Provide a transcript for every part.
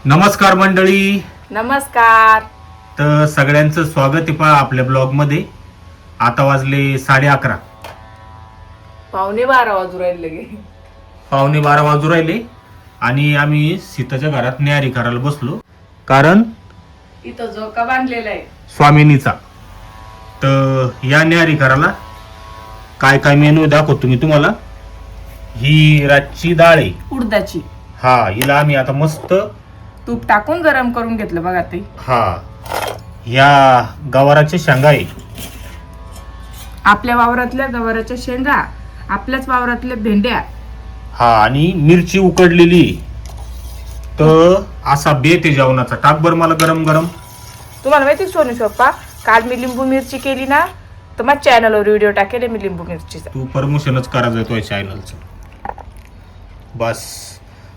नमस्कार मंडळी. नमस्कार. तर सगळ्यांचं स्वागत आहे पहा आपल्या ब्लॉग मध्ये. आता वाजले 11:30. 11:15 वाजू राहिले लगे. 11:15 वाजू राहिले आणि आम्ही सीताच्या घरात न्यारी करायला बसलो, कारण इथं झोका बांधलेला आहे स्वामिनीचा. तर या न्यारी करायला काय काय मेनू दाखवतो मी तुम्हाला. ही रातची डाळ आहे उडदाची. हा, हिला आम्ही आता मस्त तूप टाकून गरम करून घेतलं बघा ते. हा, या गवाराच्या शेंगा आहे. आपल्या वावरातल्या गवाराच्या शेंगा, आपल्याच वावरातल्या भेंड्या. हा, आणि मिरची उकडलेली. तर असा बेत आहे जेवणाचा. टाक बर मला गरम गरम. तुम्हाला माहिती सोनू पप्पा, काल मी लिंबू मिरची केली ना, तर माझ्या चॅनलवर व्हिडिओ टाकेल मी लिंबू मिरचीचा. तू प्रमोशनच करायचं तुझ्या चॅनलचं. बस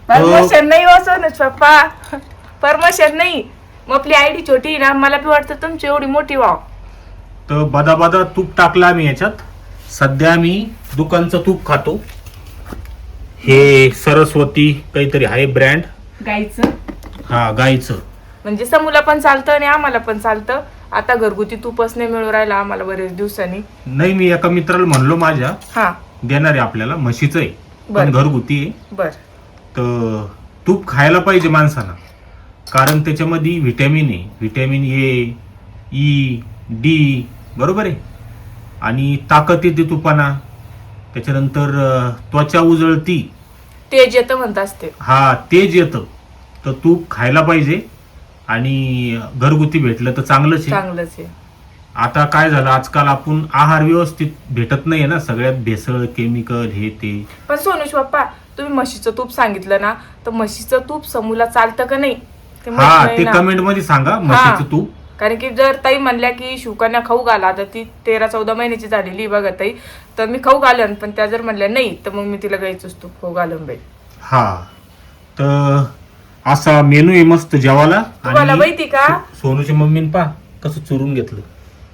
परमोशन नाही हो सोनू पप्पा, परमोशन नाही. मग आपली आयडी छोटी आहे ना, मला बी वाटतं तुमची एवढी मोठी व्हाव. तर बदा बदा तूप टाकला आम्ही याच्यात. सध्या आम्ही दुकानचं तूप खातो. हे सरस्वती काहीतरी आहे ब्रँड. गाईचं. हा, गाईचं. म्हणजे समूला पण चालतं आणि आम्हाला पण चालतं. आता घरगुती तूपच नाही मिळू राहिला आम्हाला बरेच दिवसांनी. नाही, मी एका मित्राला म्हणलो माझ्या हा देणार आहे आपल्याला. म्हशीचं आहे पण घरगुती आहे. बर. तर तूप खायला पाहिजे माणसानं, कारण त्याच्यामध्ये व्हिटॅमिन आहे. व्हिटॅमिन ए, ई, डी, बरोबर आहे. आणि ताकद येते तुपाना. त्याच्यानंतर त्वचा उजळती, तेज येतं म्हणतात ते. हा, तेज येतं. तर तूप खायला पाहिजे आणि घरगुती भेटलं तर चांगलंच आहे. चांगलंच आहे. आता काय झालं, आजकाल आपण आहार व्यवस्थित भेटत नाहीये ना, सगळ्यात भेसळ, केमिकल, हे ते. पण सोनूश पप्पा, तुम्ही म्हशीचं तूप सांगितलं ना, तर म्हशीचं तूप समूला चालतं का नाही ते माहित हा, नाही ते ना. कमेंट मध्ये सांगा म्हशीचं तूप. कारण की जर ताई म्हणल्या की शुकांना खाऊ घाला, तर ती 13-14 महिन्याची झालेली बघा ताई, तर मी खाऊ घालन. पण त्या जर म्हणल्या नाही, तर मग मी तिला गाईचंच तूप खाऊ घालून बाई. हा, तर असा मेनू आहे मस्त जेवायला. तुम्हाला माहिती का, सोनूची मम्मीने पा कसं चुरून घेतलं.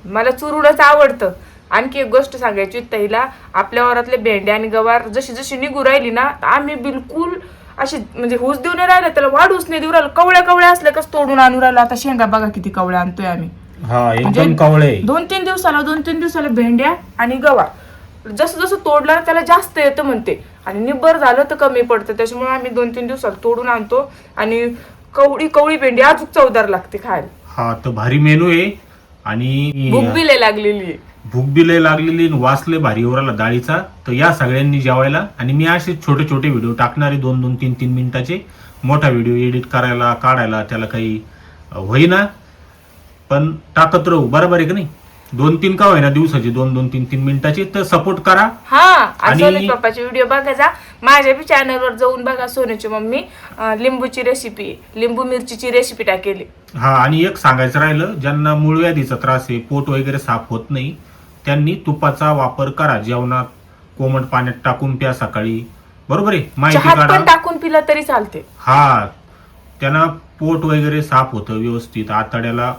मला चुरूनच आवडतं. आणखी एक गोष्ट सांगायची ताईला, आपल्या वरातले भेंड्या आणि गवार जशी जशी निघू राहिली ना, तर आम्ही बिलकुल अशी म्हणजे हुस देऊन नाही राहिलं, त्याला वाढूच नाही देऊ राहिलं. कवळ्या असल्या कस तोडून आणू राहिलो. आता शेंगा बघा किती कवळ्या आणतोय आम्ही. हा, एकदम म्हणजे कवळे. 2-3 दिवसाला भेंड्या आणि गवार जसं जसं तोडलं ना त्याला जास्त येतं म्हणते, आणि निब्बर झालं तर कमी पडतं. त्याच्यामुळे आम्ही 2-3 दिवसाला तोडून आणतो. आणि कवळी भेंडी अजून चवदार लागते खायला. हा, तर भारी मेनू आहे. आणि भूक बी लय लागलेली आहे. भूक बी लय लागलेली, वाचले भारी ओराला डाळीचा. तर या सगळ्यांनी जेवायला. आणि मी असे छोटे छोटे व्हिडिओ टाकणारे 2-2, 3-3 मिनिटाचे. मोठा व्हिडिओ एडिट करायला काढायला त्याला काही होईना, पण टाकत राहू, बरोबर आहे का नाही. 2-3 का होईना दिवसाचे, 2-2, 3-3 मिनिटाचे. तर सपोर्ट करा. हा, आणि सोनूच पप्पाचे व्हिडिओ बघायचा. माझ्या बी चॅनलवर जाऊन बघा. सोनूची मम्मी लिंबूची रेसिपी, लिंबू मिरचीची रेसिपी टाकेली. हा, आणि एक सांगायचं राहिलं, ज्यांना मूळव्याधीचा त्रास आहे, पोट वगैरे साफ होत नाही, त्यांनी तुपाचा वापर करा जेवणात. कोमट पाण्यात टाकून प्या सकाळी, बरोबर आहे. माहिती चहात काढा. पण टाकून पिला तरी चालते. हा, त्यांना पोट वगैरे साफ होतं व्यवस्थित, आतड्याला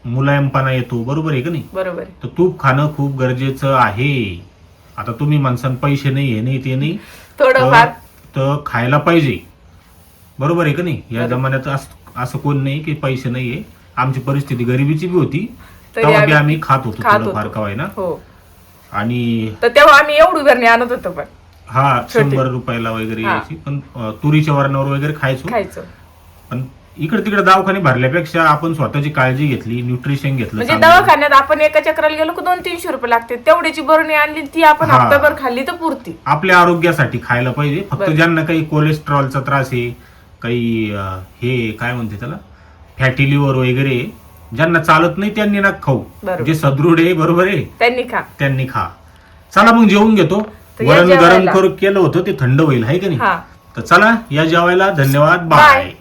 मुलायमपणा येतो, बरोबर आहे का नाही. बरोबर आहे. तर तूप खाणं खूप गरजेचं आहे. आता तुम्ही माणसांना पैसे नाही, हे नाही, ते नाही, थोडंफार तर खायला पाहिजे, बरोबर आहे का नाही. या जमान्यात असं कोण नाही की पैसे नाहीये. आमची परिस्थिती गरिबीची बी होती, तेव्हा बी आम्ही खात होतो थोडंफार का ना. हो. आणि तर तेव्हा आम्ही एवढी भरणी आणत होतो. पण हा, 100 रुपयाला वगैरे यायची. पण तुरीच्या वरणावर वगैरे खायचो. पण इकडे तिकडे दवाखाने भरल्यापेक्षा आपण स्वतःची काळजी घेतली, न्यूट्रिशन घेतलं. म्हणजे दवाखान्यात आपण एका चक्राला गेलो की 200-300 रुपये लागते. तेवढ्याची बरणी आणली, ती आपण हप्ताभर खाल्ली तर पुरती. आपल्या आरोग्यासाठी खायला पाहिजे. फक्त ज्यांना काही कोलेस्ट्रॉलचा त्रास आहे, काही हे काय म्हणते त्याला, फॅटी लिव्हर वगैरे, ज्यांना चालत नाही त्यांनी ना खाऊ. जे सदृढ आहे, बरोबर आहे, त्यांनी खा. चला मग जेवून घेतो. वरण गरम करून केलं होतं ते थंड होईल, आहे का नाही. तर चला या जेवायला. धन्यवाद. बाय.